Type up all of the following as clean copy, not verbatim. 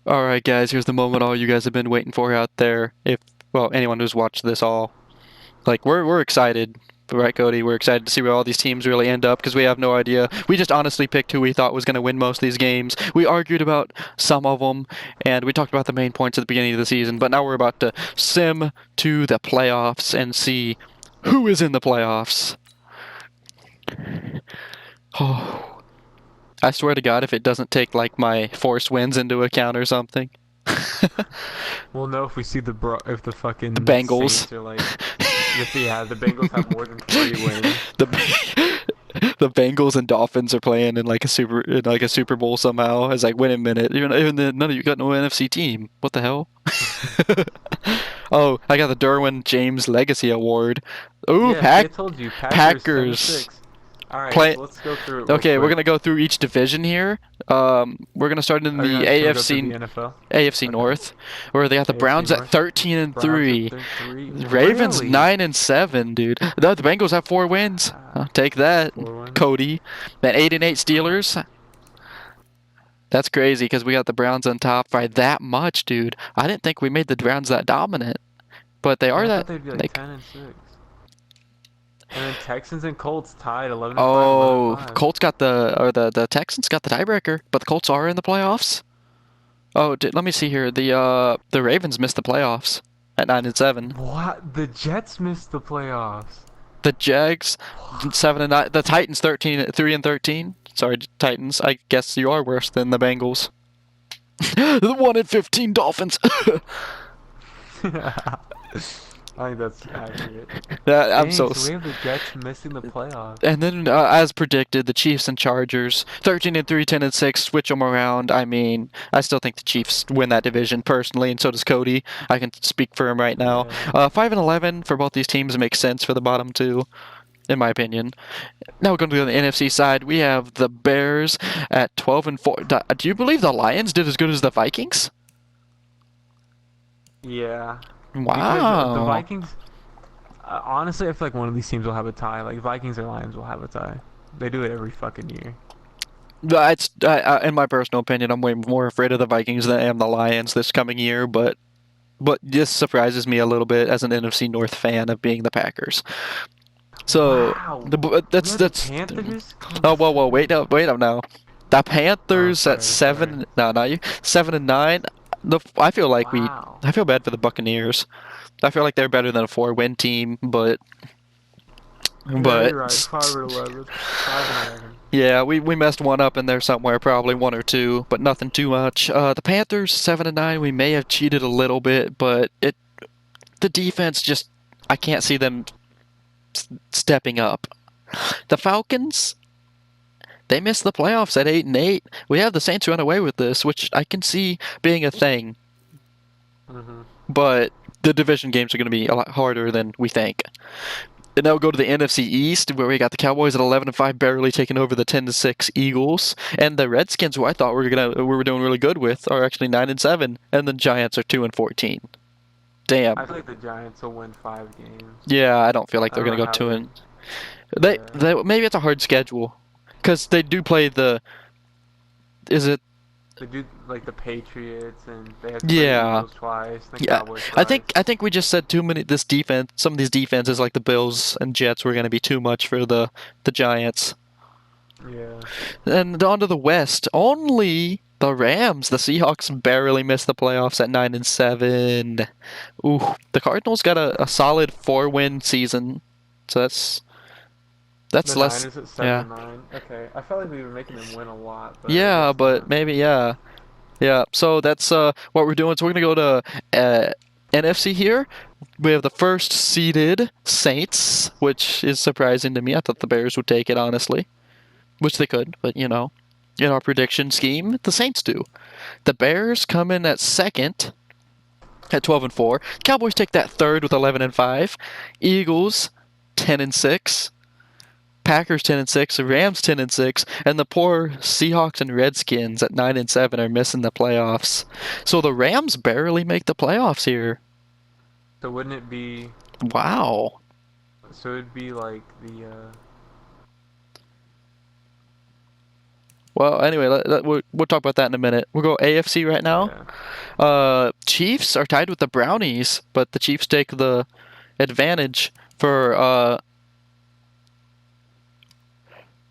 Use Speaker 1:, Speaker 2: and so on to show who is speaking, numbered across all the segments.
Speaker 1: All right, guys, here's the moment all you guys have been waiting for out there. If, well, anyone who's watched this all, like, we're excited, right, Cody? We're excited to see where all these teams really end up because we have no idea. We just honestly picked who we thought was going to win most of these games. We argued about some of them, and we talked about the main points at the beginning of the season, but now we're about to sim to the playoffs and see who is in the playoffs. Oh, I swear to God, if it doesn't take, like, my force wins into account or something.
Speaker 2: We'll know if we see if the
Speaker 1: The
Speaker 2: fucking
Speaker 1: Bengals.
Speaker 2: Saints are like if the Bengals have more than 3 wins.
Speaker 1: the the Bengals and Dolphins are playing in like a Super Bowl somehow. It's like, wait a minute, even then, none of you got no NFC team. What the hell? Oh, I got the Derwin James Legacy Award. Ooh,
Speaker 2: Yeah, see, I told you, Packers ten and
Speaker 1: Packers
Speaker 2: six. All right,
Speaker 1: play.
Speaker 2: so let's go through it real
Speaker 1: Okay, we're
Speaker 2: quick.
Speaker 1: gonna go through each division here. We're gonna start in
Speaker 2: Are we
Speaker 1: the
Speaker 2: gonna should we go through
Speaker 1: AFC
Speaker 2: the NFL?
Speaker 1: AFC
Speaker 2: Okay,
Speaker 1: North, where they got the
Speaker 2: AFC
Speaker 1: Browns at
Speaker 2: North.
Speaker 1: 13 and
Speaker 2: Browns at
Speaker 1: 3.
Speaker 2: 3.
Speaker 1: Ravens
Speaker 2: Really?
Speaker 1: 9 and 7, dude. The Bengals have 4 wins. Take that,
Speaker 2: 4 wins.
Speaker 1: Cody. That 8 and 8 Steelers. That's crazy because we got the Browns on top by that much, dude. I didn't think we made the Browns that dominant, but they
Speaker 2: Yeah,
Speaker 1: are
Speaker 2: I
Speaker 1: that
Speaker 2: thought they'd be like
Speaker 1: like.
Speaker 2: 10 and 6. And then Texans and Colts tied 11 and 5, 11 and
Speaker 1: Oh,
Speaker 2: 5.
Speaker 1: Colts got the Texans got the tiebreaker, but the Colts are in the playoffs. Oh, let me see here. The Ravens missed the playoffs at 9 and 7.
Speaker 2: What? The Jets missed the playoffs.
Speaker 1: The Jags 7 and 9. The Titans 3 and 13. Sorry, Titans. I guess you are worse than the Bengals. The 1 and 15 Dolphins.
Speaker 2: I think that's accurate.
Speaker 1: I'm
Speaker 2: Dang,
Speaker 1: so.
Speaker 2: so we have the Jets missing the playoffs.
Speaker 1: And then, as predicted, the Chiefs and Chargers, 13 and 3, 10 and 6, switch them around. I mean, I still think the Chiefs win that division personally, and so does Cody. I can speak for him right now.
Speaker 2: Yeah.
Speaker 1: 5 and 11 for both these teams makes sense for the bottom two, in my opinion. Now we're going to go to the NFC side. We have the Bears at 12 and 4. Do you believe the Lions did as good as the Vikings?
Speaker 2: Yeah. Because the
Speaker 1: Wow.
Speaker 2: Vikings, honestly, I feel like one of these teams will have a tie. Like Vikings or Lions will have a tie. They do it every fucking year.
Speaker 1: It's in my personal opinion, I'm way more afraid of the Vikings than I am the Lions this coming year, but this surprises me a little bit as an NFC North fan of being the Packers. So
Speaker 2: Wow. We
Speaker 1: that's
Speaker 2: have the
Speaker 1: that's.
Speaker 2: Panthers?
Speaker 1: Oh, whoa, wait up now. The
Speaker 2: Oh,
Speaker 1: Panthers at
Speaker 2: sorry.
Speaker 1: 7. No, not you. 7 and 9. I feel like
Speaker 2: Wow.
Speaker 1: I feel bad for the Buccaneers. I feel like they're better than a 4-win team, but
Speaker 2: Yeah,
Speaker 1: but
Speaker 2: you're right. 5 and 11. 5 and 11.
Speaker 1: yeah, we messed one up in there somewhere, probably one or two, but nothing too much. The Panthers 7 and 9. We may have cheated a little bit, but the defense just, I can't see them stepping up. The Falcons, they missed the playoffs at 8 and 8. We have the Saints run away with this, which I can see being a thing,
Speaker 2: Mhm.
Speaker 1: but the division games are going to be a lot harder than we think. And now we'll go to the NFC East, where we got the Cowboys at 11 and 5, barely taking over the 10 and 6 Eagles, and the Redskins, who I thought we were doing really good with, are actually 9 and 7, and the Giants are 2 and 14.
Speaker 2: I
Speaker 1: Damn.
Speaker 2: feel like the Giants will win 5 games.
Speaker 1: Yeah, I don't feel like
Speaker 2: I
Speaker 1: they're
Speaker 2: don't
Speaker 1: gonna
Speaker 2: know
Speaker 1: go
Speaker 2: how
Speaker 1: 2
Speaker 2: they.
Speaker 1: and
Speaker 2: Yeah.
Speaker 1: they maybe it's a hard schedule because they do play the. Is it?
Speaker 2: They do like the Patriots, and they have to play the
Speaker 1: Yeah.
Speaker 2: Eagles twice, the
Speaker 1: Yeah,
Speaker 2: Cowboys
Speaker 1: I
Speaker 2: twice.
Speaker 1: think I think we just said too many. This defense, some of these defenses like the Bills and Jets, were going to be too much for the Giants.
Speaker 2: Yeah.
Speaker 1: And on to the West, only the Rams, the Seahawks barely missed the playoffs at 9 and 7. Ooh, the Cardinals got a solid 4-win season, so that's
Speaker 2: The
Speaker 1: less.
Speaker 2: Niners at seven
Speaker 1: Yeah,
Speaker 2: and nine. Okay, I felt like we were making them win a lot, but I
Speaker 1: yeah,
Speaker 2: guess
Speaker 1: but
Speaker 2: not.
Speaker 1: maybe yeah. Yeah, so that's what we're doing. So we're gonna go to NFC here. We have the first seeded Saints, which is surprising to me. I thought the Bears would take it, honestly, which they could, but in our prediction scheme, the Saints do. The Bears come in at second at 12 and 4. Cowboys take that third with 11 and 5. Eagles 10 and 6. Packers 10 and 6, Rams 10 and 6, and the poor Seahawks and Redskins at 9 and 7 are missing the playoffs. So the Rams barely make the playoffs here.
Speaker 2: So wouldn't it be?
Speaker 1: Wow.
Speaker 2: So it'd be like the.
Speaker 1: Well, anyway, we'll talk about that in a minute. We'll go AFC right now.
Speaker 2: Yeah.
Speaker 1: Chiefs are tied with the Brownies, but the Chiefs take the advantage for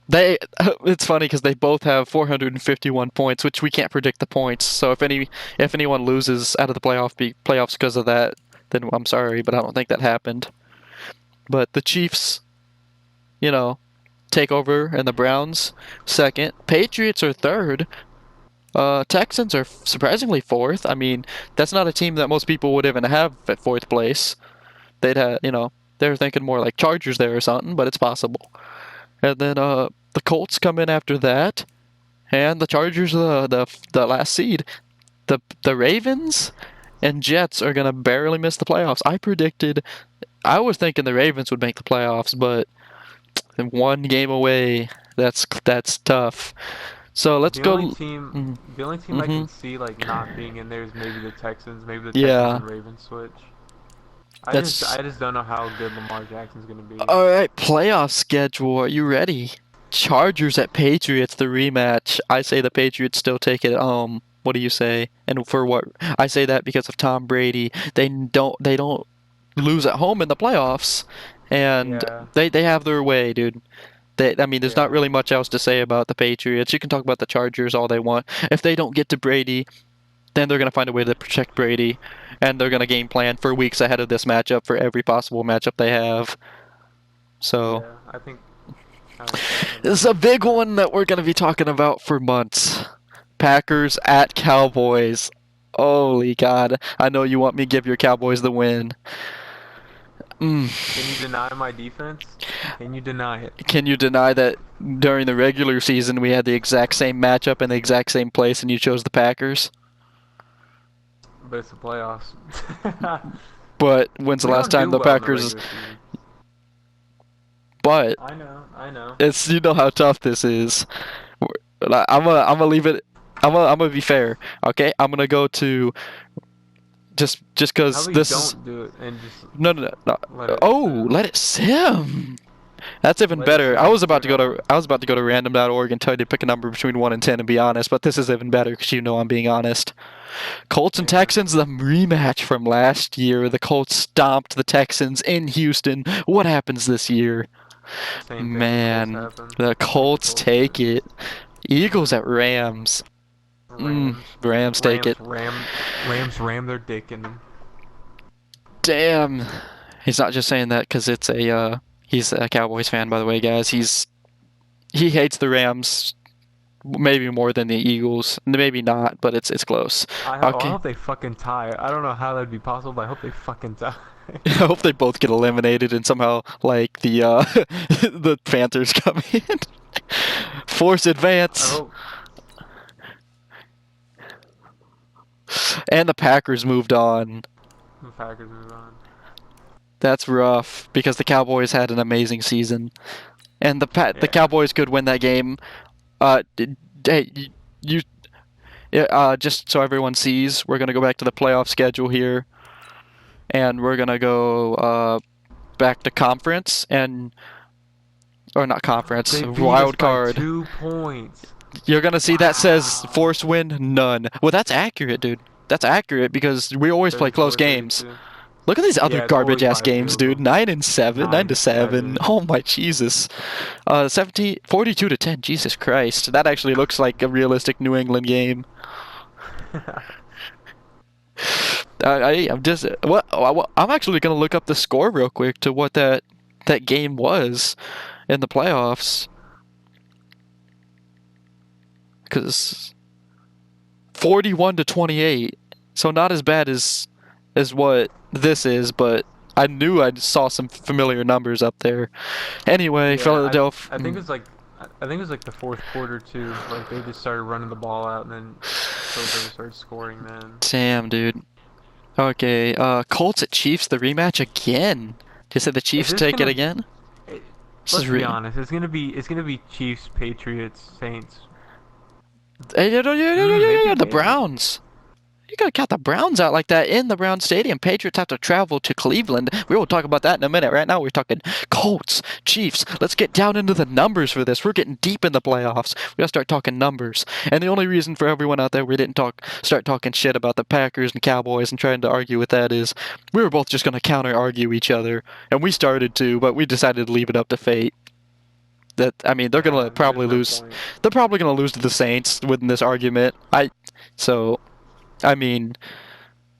Speaker 1: they. It's funny because they both have 451 points, which we can't predict the points. So if anyone loses out of the playoffs because of that, then I'm sorry, but I don't think that happened. But the Chiefs, you know, take over, and the Browns second. Patriots are third. Texans are surprisingly fourth. I mean, that's not a team that most people would even have at fourth place. They'd have, they're thinking more like Chargers there or something, but it's possible. And then the Colts come in after that, and the Chargers the last seed. The Ravens and Jets are gonna barely miss the playoffs. I was thinking the Ravens would make the playoffs, but one game away. That's tough. So let's
Speaker 2: The
Speaker 1: go.
Speaker 2: only team, the only team I
Speaker 1: Mm-hmm.
Speaker 2: can see like not being in there is maybe the Texans. Maybe the Texans
Speaker 1: Yeah,
Speaker 2: and Ravens switch.
Speaker 1: that's
Speaker 2: I just don't know how good Lamar Jackson's gonna be.
Speaker 1: all right. Playoff schedule. Are you ready? Chargers at Patriots, the rematch. I say the Patriots still take it. What do you say? And for what? I say that because of Tom Brady. They don't lose at home in the playoffs, and
Speaker 2: Yeah,
Speaker 1: they have their way, dude. I mean, there's not
Speaker 2: yeah,
Speaker 1: really much else to say about the Patriots. You can talk about the Chargers all they want. If they don't get to Brady, then they're going to find a way to protect Brady, and they're going to game plan for weeks ahead of this matchup for every possible matchup they have. So,
Speaker 2: yeah. I think that's gonna
Speaker 1: this is
Speaker 2: be.
Speaker 1: a big one that we're going to be talking about for months. Packers at Cowboys. Holy God. I know you want me to give your Cowboys the win. Mm.
Speaker 2: Can you deny my defense? Can you deny it?
Speaker 1: Can you deny that during the regular season we had the exact same matchup in the exact same place and you chose the Packers?
Speaker 2: But it's the playoffs.
Speaker 1: But when's the
Speaker 2: We
Speaker 1: last
Speaker 2: don't
Speaker 1: time
Speaker 2: do
Speaker 1: the
Speaker 2: well in the
Speaker 1: Packers?
Speaker 2: regular season.
Speaker 1: But
Speaker 2: I know, I know.
Speaker 1: it's how tough this is. I'm gonna leave it. I'm gonna be fair. Okay, I'm gonna go to just
Speaker 2: How
Speaker 1: because
Speaker 2: about you
Speaker 1: this is
Speaker 2: don't do it and just
Speaker 1: no.
Speaker 2: let it
Speaker 1: Oh,
Speaker 2: sim?
Speaker 1: let it sim. That's even
Speaker 2: Let it
Speaker 1: better.
Speaker 2: sim. See what happens.
Speaker 1: I was about to go to random.org and tell you to pick a number between 1 and 10 and be honest, but this is even better because I'm being honest. Colts and
Speaker 2: Yeah.
Speaker 1: Texans, the rematch from last year. The Colts stomped the Texans in Houston. What happens this year?
Speaker 2: Same thing. Colts
Speaker 1: Man,
Speaker 2: happen.
Speaker 1: the
Speaker 2: I think the
Speaker 1: Colts
Speaker 2: Colts do.
Speaker 1: take it. Eagles at Rams.
Speaker 2: Rams.
Speaker 1: Rams take it.
Speaker 2: Rams ram their dick in them.
Speaker 1: Damn. He's not just saying that because he's a Cowboys fan, by the way, guys. He hates the Rams maybe more than the Eagles. Maybe not, but it's close.
Speaker 2: I
Speaker 1: Okay.
Speaker 2: hope they fucking tie. I don't know how that'd be possible, but I hope they fucking tie.
Speaker 1: I hope they both get eliminated and somehow like the the Panthers come in. Force
Speaker 2: I
Speaker 1: advance.
Speaker 2: hope
Speaker 1: And the Packers moved on.
Speaker 2: the Packers move on.
Speaker 1: That's rough because the Cowboys had an amazing season. And the
Speaker 2: Yeah.
Speaker 1: Cowboys could win that game. Hey, you just so everyone sees, we're gonna go back to the playoff schedule here, and we're gonna go back to conference and or not conference,
Speaker 2: They beat us
Speaker 1: wild
Speaker 2: by
Speaker 1: card.
Speaker 2: 2 points.
Speaker 1: You're gonna see that says
Speaker 2: Wow.
Speaker 1: force win none. Well, that's accurate, dude. That's accurate because we always play close
Speaker 2: 34,
Speaker 1: games.
Speaker 2: 32.
Speaker 1: Look at these other
Speaker 2: Yeah, it's
Speaker 1: garbage
Speaker 2: always
Speaker 1: ass
Speaker 2: by a
Speaker 1: games,
Speaker 2: field
Speaker 1: dude.
Speaker 2: goal.
Speaker 1: 9 and 7, 9
Speaker 2: 9
Speaker 1: to 7.
Speaker 2: 7.
Speaker 1: Oh my Jesus. 42 to 10. Jesus Christ. That actually looks like a realistic New England game. I'm just I'm actually gonna look up the score real quick to what that game was in the playoffs because 41 to 28. So not as bad as what this is, but I knew I saw some familiar numbers up there. Anyway,
Speaker 2: Yeah,
Speaker 1: Philadelphia.
Speaker 2: I think it was like I think it was like the fourth quarter too. Like they just started running the ball out and then Philadelphia started scoring. Then
Speaker 1: Damn, dude. Okay, Colts at Chiefs, the rematch again. Just said the
Speaker 2: is
Speaker 1: Chiefs
Speaker 2: this
Speaker 1: take it
Speaker 2: gonna?
Speaker 1: again.
Speaker 2: eh,
Speaker 1: This is
Speaker 2: Let's be honest. It's gonna be Chiefs, Patriots, Saints.
Speaker 1: Hey, yeah,
Speaker 2: Maybe
Speaker 1: the
Speaker 2: Patriots.
Speaker 1: Browns. You gotta count the Browns out like that in the Brown Stadium. Patriots have to travel to Cleveland. We will talk about that in a minute. Right now, we're talking Colts, Chiefs. Let's get down into the numbers for this. We're getting deep in the playoffs. We gotta start talking numbers. And the only reason for everyone out there we didn't start talking shit about the Packers and Cowboys and trying to argue with that is we were both just gonna counter argue each other, and we started to, but we decided to leave it up to fate. That I mean, they're gonna
Speaker 2: Yeah, there's
Speaker 1: probably
Speaker 2: no
Speaker 1: lose.
Speaker 2: point.
Speaker 1: They're probably gonna lose to the Saints within this argument. So I mean,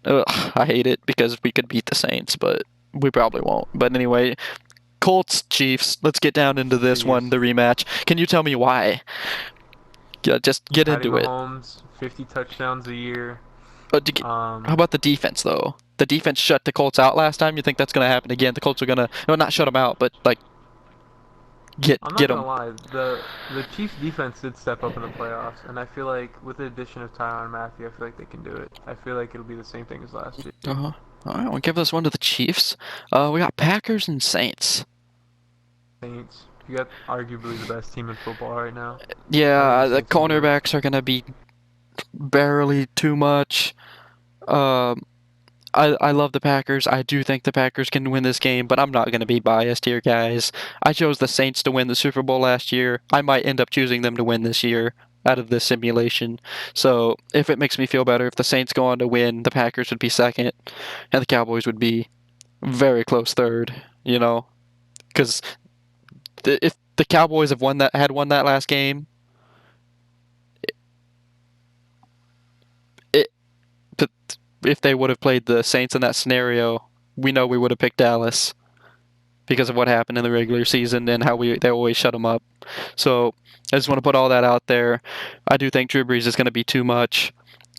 Speaker 1: ugh, I hate it because we could beat the Saints, but we probably won't. But anyway, Colts, Chiefs. Let's get down into this one,
Speaker 2: Chiefs.
Speaker 1: the rematch. Can you tell me why? Yeah, just get
Speaker 2: Patty
Speaker 1: into it.
Speaker 2: Mahomes, 50 touchdowns a year.
Speaker 1: How
Speaker 2: Um,
Speaker 1: about the defense though? The defense shut the Colts out last time. You think that's gonna happen again? The Colts are gonna, no, not shut them out, but like
Speaker 2: I'm
Speaker 1: get
Speaker 2: not gonna
Speaker 1: them.
Speaker 2: lie, the Chiefs defense did step up in the playoffs, and I feel like with the addition of Tyrann Matthew, I feel like they can do it. I feel like it'll be the same thing as last year.
Speaker 1: Uh-huh. All right, we'll give this one to the Chiefs. We got Packers and Saints.
Speaker 2: Saints, you got arguably the best team in football right now. I think
Speaker 1: Yeah,
Speaker 2: the
Speaker 1: the
Speaker 2: Saints can do it.
Speaker 1: cornerbacks are gonna be barely too much. Um, I love the Packers. I do think the Packers can win this game, but I'm not going to be biased here, guys. I chose the Saints to win the Super Bowl last year. I might end up choosing them to win this year out of this simulation. So if it makes me feel better, if the Saints go on to win, the Packers would be second, and the Cowboys would be very close third. You know, because if the Cowboys had won that last game, it, but if they would have played the Saints in that scenario, we know we would have picked Dallas because of what happened in the regular season and how they always shut them up. So I just want to put all that out there. I do think Drew Brees is going to be too much.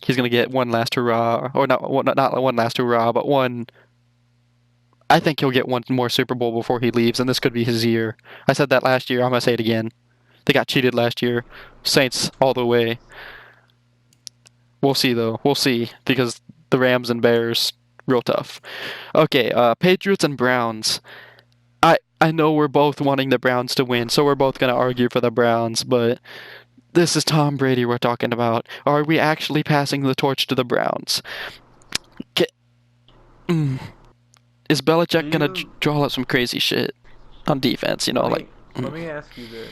Speaker 1: He's going to get one last hurrah, or not one last hurrah, but one. I think he'll get one more Super Bowl before he leaves, and this could be his year. I said that last year. I'm going to say it again. They got cheated last year. Saints all the way. We'll see though. We'll see because the Rams and Bears real tough. Okay, Patriots and Browns. I know we're both wanting the Browns to win, so we're both going to argue for the Browns, but this is Tom Brady we're talking about. Are we actually passing the torch to the Browns? Get, mm, is
Speaker 2: Do
Speaker 1: Belichick going to
Speaker 2: you?
Speaker 1: draw up some crazy shit on defense? You know,
Speaker 2: Let
Speaker 1: like,
Speaker 2: me let me ask you this: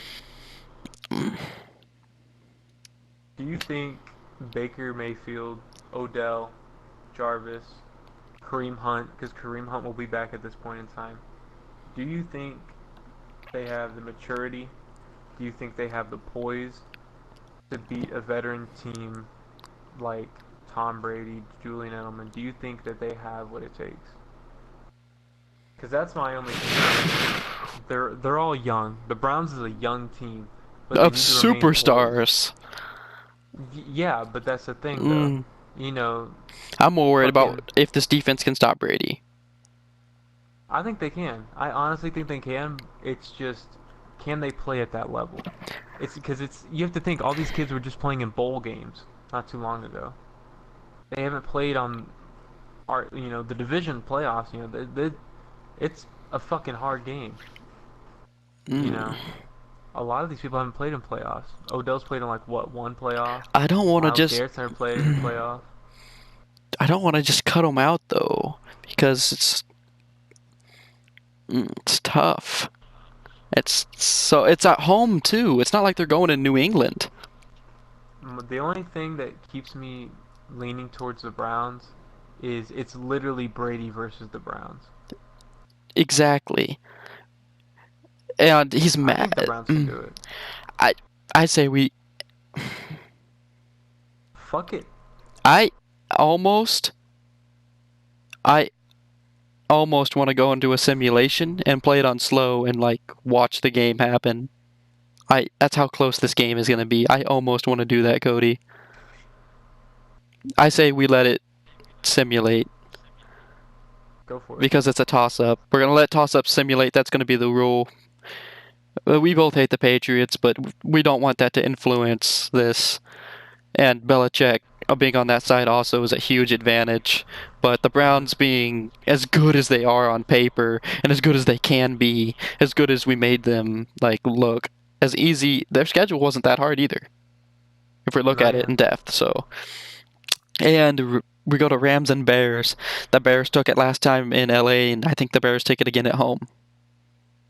Speaker 2: Do you think Baker Mayfield, Odell, Jarvis, Kareem Hunt, because Kareem Hunt will be back at this point in time, do you think they have the maturity? Do you think they have the poise to beat a veteran team like Tom Brady, Julian Edelman? Do you think that they have what it takes? Because that's my only concern. They're all young. The Browns is a young team, but they
Speaker 1: of
Speaker 2: need to remain poised.
Speaker 1: superstars.
Speaker 2: Yeah, but that's the thing, though.
Speaker 1: Mm,
Speaker 2: You know,
Speaker 1: I'm more worried
Speaker 2: fucking.
Speaker 1: about if this defense can stop Brady.
Speaker 2: I think they can. I honestly think they can. It's just, can they play at that level? It's because it's you have to think all these kids were just playing in bowl games not too long ago. They haven't played on the division playoffs. It's a fucking hard game. You
Speaker 1: Mm.
Speaker 2: know, a lot of these people haven't played in playoffs. Odell's played in like what, one playoff?
Speaker 1: I don't want to
Speaker 2: Miles
Speaker 1: just
Speaker 2: Garrett's never played in playoff.
Speaker 1: I don't want to just cut them out though, because it's tough. It's at home too. It's not like they're going to New England.
Speaker 2: The only thing that keeps me leaning towards the Browns is it's literally Brady versus the Browns.
Speaker 1: Exactly. And he's
Speaker 2: I think the
Speaker 1: mad.
Speaker 2: Browns can do it.
Speaker 1: I I say we
Speaker 2: Fuck it.
Speaker 1: I almost I almost want to go into a simulation and play it on slow and like watch the game happen. I That's how close this game is going to be. I almost want to do that, Cody. I say we let it simulate
Speaker 2: Go for it.
Speaker 1: because it's a toss up. We're going to let toss up simulate. That's going to be the rule. We both hate the Patriots, but we don't want that to influence this. And Belichick being on that side also is a huge advantage. But the
Speaker 2: Hmm.
Speaker 1: Browns being as good as they are on paper and as good as they can be, as good as we made them like look, as easy. Their schedule wasn't that hard either, if we look
Speaker 2: No,
Speaker 1: at it
Speaker 2: yeah.
Speaker 1: in depth. So, and we go to Rams and Bears. The Bears took it last time in LA, and I think the Bears take it again at home.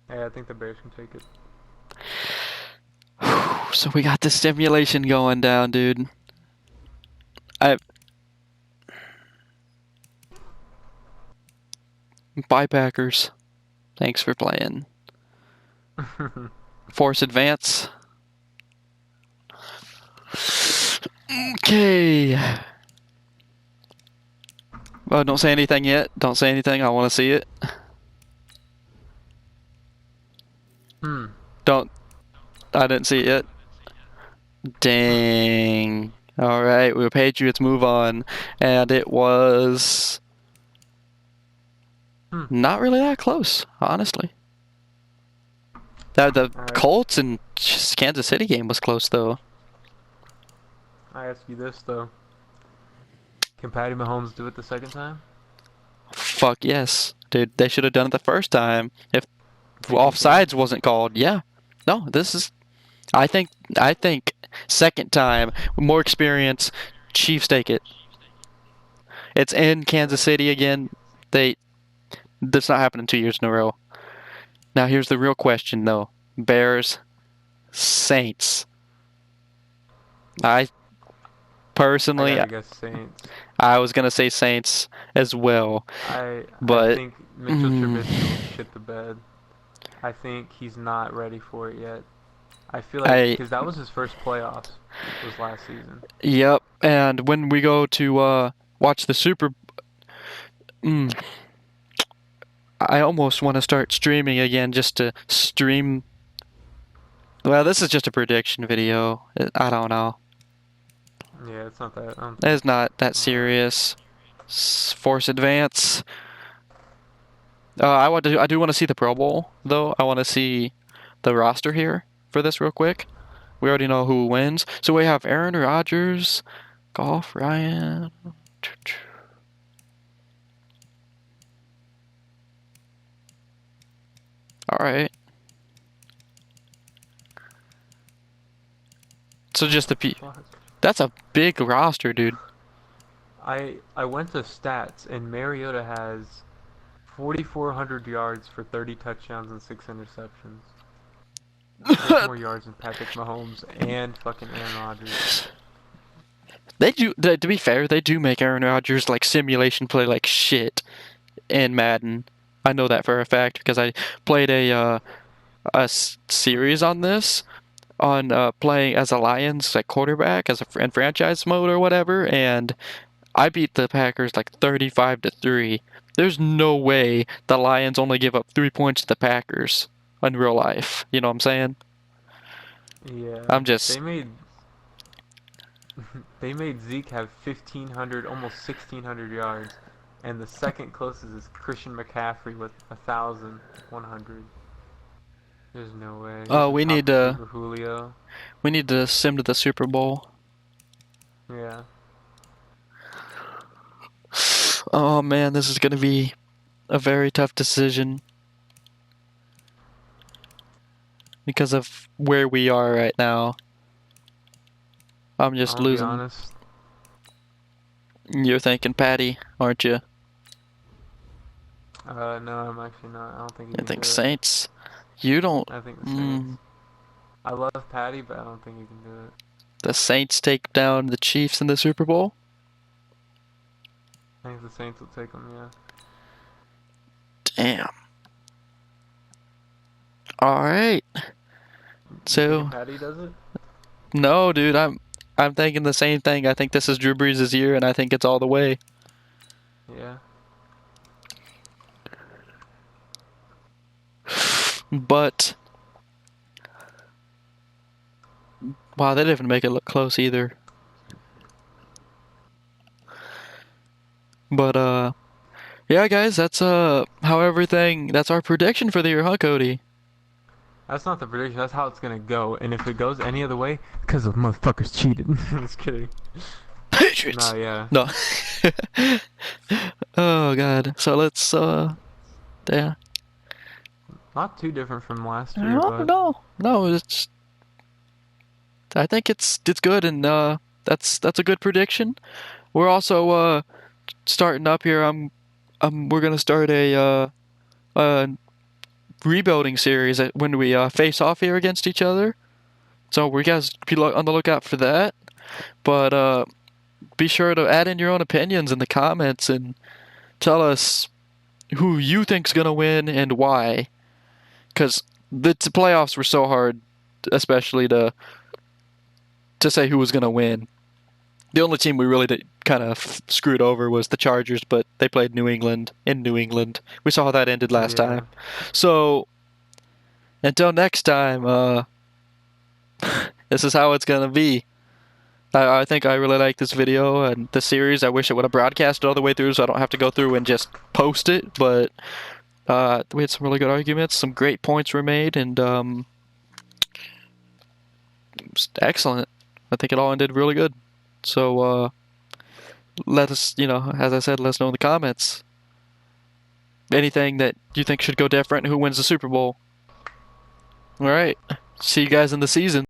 Speaker 2: Yeah, I think the Bears can take it.
Speaker 1: So we got the stimulation going down, dude. I Bye Packers. Thanks for playing. Force advance. Okay. Oh, don't say anything yet. Don't say anything. I want to see it. Don't. I didn't see it yet. Dang. All right, we were Patriots. Move on, and it was not really that close, honestly. The
Speaker 2: All right.
Speaker 1: Colts and Kansas City game was close, though.
Speaker 2: I ask you this though: can Patty Mahomes do it the second time?
Speaker 1: Fuck yes, dude. They should have done it the first time if
Speaker 2: Think he can?
Speaker 1: offsides wasn't called. Yeah. No, this is. I think. I think second time, more experience. Chiefs take it. It's in Kansas City again. That's not happening 2 years in a row. Now here's the real question, though: Bears, Saints. I
Speaker 2: I
Speaker 1: personally,
Speaker 2: gotta guess Saints.
Speaker 1: I was gonna say Saints as well,
Speaker 2: I
Speaker 1: but
Speaker 2: think Mitchell Trubisky will shit the bed. I think he's not ready for it yet. I feel like
Speaker 1: I
Speaker 2: because that was his first playoffs was last season.
Speaker 1: yep. And when we go to watch the mm, I almost want to start streaming again just to stream. Well, this is just a prediction video. I don't know.
Speaker 2: Yeah, it's not that. I don't think.
Speaker 1: It's not that serious. Force advance. I do want to see the Pro Bowl though. I want to see the roster here for this real quick. We already know who wins. So we have Aaron Rodgers, Golf, Ryan. All right. So just the P.
Speaker 2: Fuck.
Speaker 1: That's a big roster, dude.
Speaker 2: I went to stats and Mariota has 4,400 yards for 30 touchdowns and 6 interceptions. He has more yards than Patrick Mahomes and fucking Aaron Rodgers.
Speaker 1: They do. To be fair, they do make Aaron Rodgers like simulation play like shit in Madden. I know that for a fact because I played a series on this on playing as a Lions like quarterback as in franchise mode or whatever, and I beat the Packers like 35-3. There's no way the Lions only give up 3 points to the Packers in real life. You know what I'm saying?
Speaker 2: Yeah,
Speaker 1: I'm just
Speaker 2: they made they made Zeke have 1,500, almost 1,600 yards, and the second closest is Christian McCaffrey with 1,100. There's no way. He's
Speaker 1: oh
Speaker 2: the top receiver, Julio.
Speaker 1: we need to sim to the Super Bowl.
Speaker 2: Yeah.
Speaker 1: Oh man, this is gonna be a very tough decision because of where we are right now. I'm just
Speaker 2: I'll be
Speaker 1: losing.
Speaker 2: honest.
Speaker 1: You're thinking Patty, aren't you?
Speaker 2: No, I'm actually not. I don't think he
Speaker 1: I
Speaker 2: can
Speaker 1: think
Speaker 2: do it.
Speaker 1: Saints. You don't.
Speaker 2: I think the Saints. I love Patty, but I don't think he can do it.
Speaker 1: The Saints take down the Chiefs in the Super Bowl.
Speaker 2: I think the Saints will take him. Yeah.
Speaker 1: Damn. All right.
Speaker 2: You
Speaker 1: So
Speaker 2: think Patty does it?
Speaker 1: no, dude, I'm thinking the same thing. I think this is Drew Brees' year, and I think it's all the way.
Speaker 2: Yeah.
Speaker 1: But wow, they didn't even make it look close either. But yeah, guys, that's that's our prediction for the year, huh, Cody?
Speaker 2: That's not the prediction. That's how it's gonna go. And if it goes any other way, because those motherfuckers cheated. Just kidding.
Speaker 1: Patriots.
Speaker 2: No, yeah.
Speaker 1: No. Oh god. So let's yeah.
Speaker 2: Not too different from last year,
Speaker 1: No,
Speaker 2: but
Speaker 1: no. It's I think it's good, and that's a good prediction. We're also starting up here, we're gonna start a rebuilding series when we face off here against each other. So we guys be on the lookout for that. But be sure to add in your own opinions in the comments and tell us who you think's gonna win and why. Because the playoffs were so hard, especially to say who was gonna win. The only team we really kind of screwed over was the Chargers, but they played New England in New England. We saw how that ended last
Speaker 2: Yeah.
Speaker 1: time. So until next time, this is how it's gonna be. I think I really like this video and the series. I wish it would have broadcasted all the way through so I don't have to go through and just post it. But we had some really good arguments. Some great points were made, and excellent. I think it all ended really good. So let us, as I said, let us know in the comments anything that you think should go different. Who wins the Super Bowl? All right. See you guys in the season.